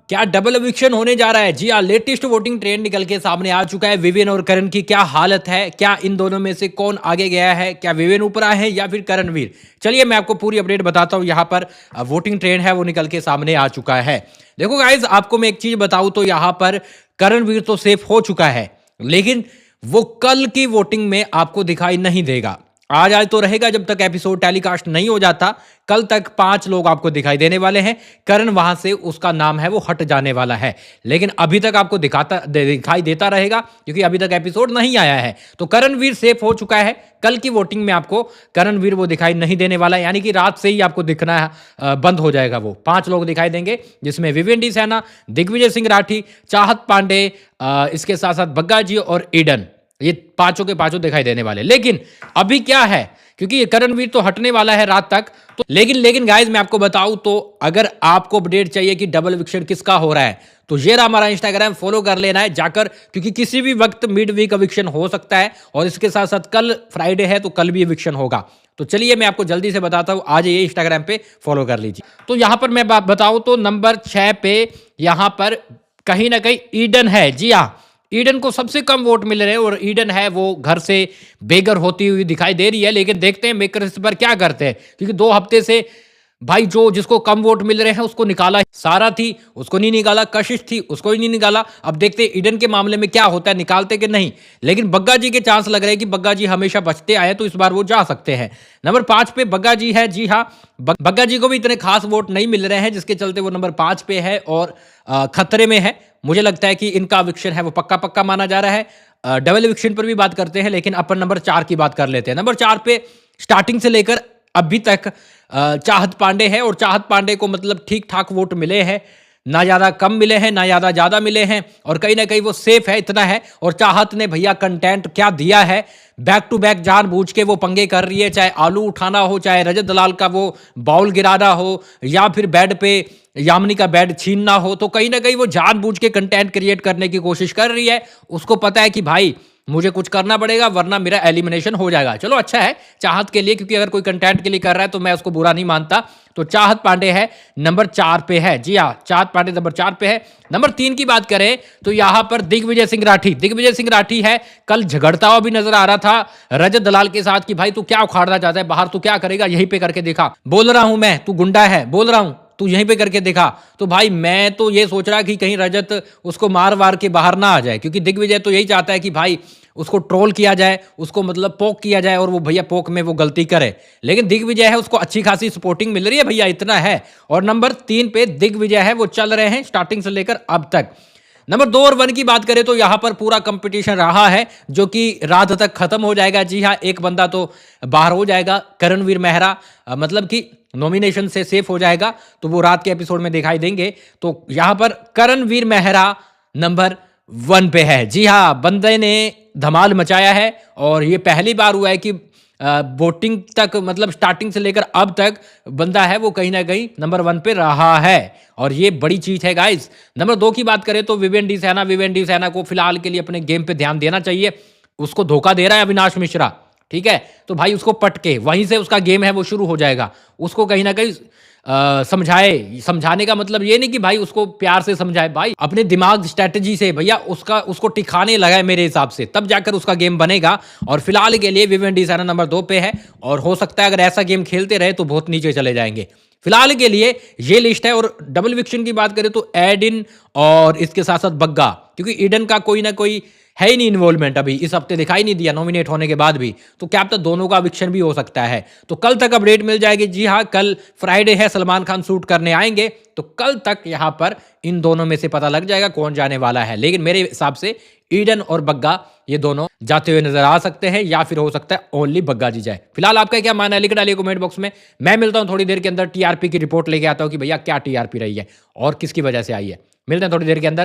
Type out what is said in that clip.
क्या double eviction होने जा रहा है? जी हाँ, लेटेस्ट वोटिंग ट्रेंड निकल के सामने आ चुका है। विवेन और करण की क्या हालत है? क्या इन दोनों में से कौन आगे गया है? क्या विवेन ऊपर आए हैं या फिर करणवीर? चलिए मैं आपको पूरी अपडेट बताता हूँ। यहाँ पर वोटिंग ट्रेंड है वो निकल के सामने आ चुका है। देखो गाइज, आपको मैं एक चीज बताऊं तो यहाँ पर करणवीर तो सेफ हो चुका है, लेकिन वो कल की वोटिंग में आपको दिखाई नहीं देगा। आज तो रहेगा जब तक एपिसोड टेलीकास्ट नहीं हो जाता। कल तक 5 लोग आपको दिखाई देने वाले हैं। करण वहां से उसका नाम है वो हट जाने वाला है, लेकिन अभी तक आपको दिखाई देता रहेगा क्योंकि अभी तक एपिसोड नहीं आया है। तो करणवीर सेफ हो चुका है। कल की वोटिंग में आपको करणवीर वो दिखाई नहीं देने वाला है, यानी कि रात से ही आपको दिखना बंद हो जाएगा। वो 5 लोग दिखाई देंगे, जिसमें विवेन सैना, दिग्विजय सिंह राठी, चाहत पांडे, इसके साथ साथ बग्गा जी और ईडन, ये पांचों के पांचों दिखाई देने वाले। लेकिन अभी क्या है, क्योंकि ये करणवीर तो हटने वाला है रात तक, तो लेकिन गाइज मैं आपको बताऊं तो अगर आपको अपडेट चाहिए कि डबल विक्शन किसका हो रहा है तो ये रहा हमारा इंस्टाग्राम, फॉलो कर लेना है जाकर, क्योंकि किसी भी वक्त मिड वीक अविक्शन हो सकता है। और इसके साथ साथ कल फ्राइडे है तो कल भी अविक्शन होगा। तो चलिए मैं आपको जल्दी से बताता हूं, आज ये इंस्टाग्राम पे फॉलो कर लीजिए। तो यहां पर मैं बताऊं तो नंबर 6 पे यहां पर कहीं ना कहीं ईडन है। जी हाँ, ईडन को सबसे कम वोट मिल रहे हैं और ईडन है वो घर से बेघर होती हुई दिखाई दे रही है। लेकिन देखते हैं मेकर इस पर क्या करते हैं, क्योंकि 2 हफ्ते से भाई जिसको कम वोट मिल रहे हैं उसको निकाला, सारा थी उसको नहीं निकाला, कशिश थी उसको ही नहीं निकाला। अब देखते हैं ईडन के मामले में क्या होता है, निकालते कि नहीं। लेकिन बग्गा जी के चांस लग रहे हैं कि बग्गा जी हमेशा बचते आए तो इस बार वो जा सकते हैं। नंबर 5 पे बग्गा जी है। जी हाँ, बग्गा जी को भी इतने खास वोट नहीं मिल रहे हैं, जिसके चलते वो नंबर 5 पे है और खतरे में है। मुझे लगता है कि इनका एविक्शन है वो पक्का माना जा रहा है। डबल एविक्शन पर भी बात करते हैं, लेकिन अपन नंबर 4 की बात कर लेते हैं। नंबर 4 पे स्टार्टिंग से लेकर अभी तक चाहत पांडे है, और चाहत पांडे को मतलब ठीक ठाक वोट मिले हैं, ना ज़्यादा कम मिले हैं ना ज़्यादा मिले हैं, और कहीं ना कहीं वो सेफ है, इतना है। और चाहत ने भैया कंटेंट क्या दिया है, बैक टू बैक जानबूझ के वो पंगे कर रही है, चाहे आलू उठाना हो, चाहे रजत दलाल का वो बाउल गिराना हो, या फिर बेड पे यामिनी का बेड छीनना हो। तो कहीं ना कहीं वो जानबूझ के कंटेंट क्रिएट करने की कोशिश कर रही है। उसको पता है कि भाई मुझे कुछ करना पड़ेगा वरना मेरा एलिमिनेशन हो जाएगा। चलो अच्छा है चाहत के लिए, क्योंकि अगर कोई कंटेंट के लिए कर रहा है तो मैं उसको बुरा नहीं मानता। तो चाहत पांडे है नंबर 4 पे है। जी हाँ, चाहत पांडे नंबर 4 पे है। नंबर 3 की बात करें तो यहां पर दिग्विजय सिंह राठी है। कल झगड़ता हुआ भी नजर आ रहा था रजत दलाल के साथ कि भाई तू क्या उखाड़ना चाहता है, बाहर तू क्या करेगा, यहीं पे करके दिखा। बोल रहा हूं मैं, तू गुंडा है, बोल रहा हूं तू यहीं पे करके दिखा। तो भाई मैं तो ये सोच रहा कि कहीं रजत उसको मार के बाहर ना आ जाए, क्योंकि दिग्विजय तो यही चाहता है कि भाई उसको ट्रोल किया जाए, उसको मतलब पोक किया जाए, और वो भैया पोक में वो गलती करे। लेकिन दिग्विजय है, उसको अच्छी खासी सपोर्टिंग मिल रही है भैया, इतना है। और नंबर 3 पे दिग्विजय है, वो चल रहे हैं स्टार्टिंग से लेकर अब तक। नंबर 2 और 1 की बात करें तो यहां पर पूरा कंपटीशन रहा है, जो कि रात तक खत्म हो जाएगा। जी हाँ, एक बंदा तो बाहर हो जाएगा, करणवीर मेहरा, मतलब कि नॉमिनेशन से सेफ हो जाएगा, तो वो रात के एपिसोड में दिखाई देंगे। तो यहां पर करणवीर मेहरा नंबर 1 पे है। जी हाँ, बंदे ने धमाल मचाया है, और ये पहली बार हुआ है कि वोटिंग तक मतलब स्टार्टिंग से लेकर अब तक बंदा है वो कहीं ना कहीं नंबर 1 पे रहा है, और ये बड़ी चीज है गाइस। नंबर 2 की बात करें तो विवेन डी सैना को फिलहाल के लिए अपने गेम पे ध्यान देना चाहिए। उसको धोखा दे रहा है अविनाश मिश्रा, ठीक है, तो भाई उसको पटके वहीं से उसका गेम है वो शुरू हो जाएगा। उसको कहीं ना कहीं समझाने का मतलब ये नहीं कि भाई उसको प्यार से समझाए, भाई अपने दिमाग स्ट्रेटजी से भैया उसको टिकाने लगा है मेरे हिसाब से, तब जाकर उसका गेम बनेगा। और फिलहाल के लिए विवेन डी सैना नंबर 2 पे है, और हो सकता है अगर ऐसा गेम खेलते रहे तो बहुत नीचे चले जाएंगे। फिलहाल के लिए ये लिस्ट है। और डबल विक्शन की बात करें तो एडिन और इसके साथ साथ बग्गा, क्योंकि ईडन का कोई ना कोई है ही नहीं इन्वॉल्वमेंट, अभी इस हफ्ते दिखाई नहीं दिया नॉमिनेट होने के बाद भी, तो क्या पता दोनों का विक्शन भी हो सकता है। तो कल तक अपडेट मिल जाएगी। जी हाँ, कल फ्राइडे है, सलमान खान शूट करने आएंगे, तो कल तक यहां पर इन दोनों में से पता लग जाएगा कौन जाने वाला है। लेकिन मेरे हिसाब से ईडन और बग्गा ये दोनों जाते हुए नजर आ सकते हैं, या फिर हो सकता है ओनली बग्गा जी जाए। फिलहाल आपका क्या मानना है लिख डालिए कमेंट बॉक्स में। मैं मिलता हूं थोड़ी देर के अंदर, टीआरपी की रिपोर्ट लेके आता हूं कि भैया क्या टीआरपी रही है और किसकी वजह से आई है। मिलते हैं थोड़ी देर के अंदर।